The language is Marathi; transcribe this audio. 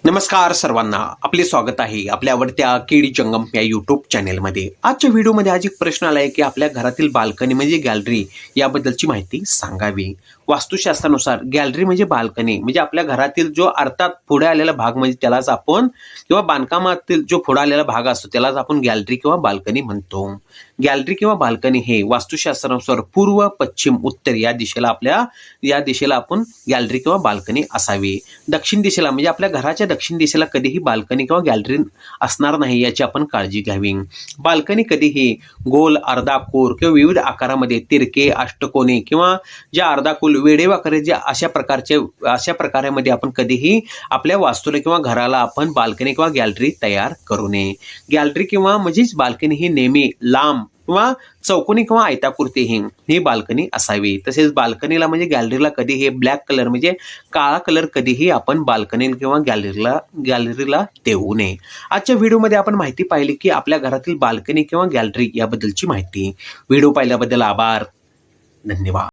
नमस्कार सर्वांना, आपले स्वागत आहे आपल्या आवडत्या केडी जंगम या यूट्यूब चॅनेलमध्ये। आजच्या व्हिडिओमध्ये आज एक प्रश्न आला आहे की आपल्या घरातील बाल्कनी म्हणजे गॅलरी याबद्दलची माहिती सांगावी। वास्तुशास्त्रानुसार गॅलरी म्हणजे बाल्कनी म्हणजे आपल्या घरातील जो अर्थात पुढे आलेला भाग म्हणजे त्यालाच आपण किंवा बांधकामातील जो पुढे आलेला भाग असतो त्यालाच आपण गॅलरी किंवा बाल्कनी म्हणतो। गॅलरी किंवा बाल्कनी हे वास्तुशास्त्रानुसार पूर्व, पश्चिम, उत्तर या दिशेला आपण गॅलरी किंवा बाल्कनी असावी। दक्षिण दिशेला म्हणजे आपल्या घराच्या दक्षिण दिशेला कधीही बाल्कनी किंवा गॅलरी असणार नाही याची आपण काळजी घ्यावी। बाल्कनी कधीही गोल, अर्धाकोर किंवा विविध आकारामध्ये तिरके, अष्टकोनी किंवा ज्या अर्धाकोल वेडेवाकडे जे अशा प्रकारामध्ये आपण कधीही आपल्या वास्तूला किंवा घराला आपण बाल्कनी किंवा गॅलरी तयार करू नये। गॅलरी किंवा म्हणजेच बाल्कनी ही नेहमी लांब किंवा चौकोनी किंवा आयताकृती ही बाल्कनी असावी। तसेच बाल्कनीला म्हणजे गॅलरीला कधीही ब्लॅक कलर म्हणजे काळा कलर कधीही आपण बाल्कनी किंवा गॅलरीला देऊ नये। आजच्या व्हिडिओमध्ये आपण माहिती पाहिली की आपल्या घरातील बाल्कनी किंवा गॅलरी याबद्दलची माहिती। व्हिडिओ पाहिल्याबद्दल आभार, धन्यवाद।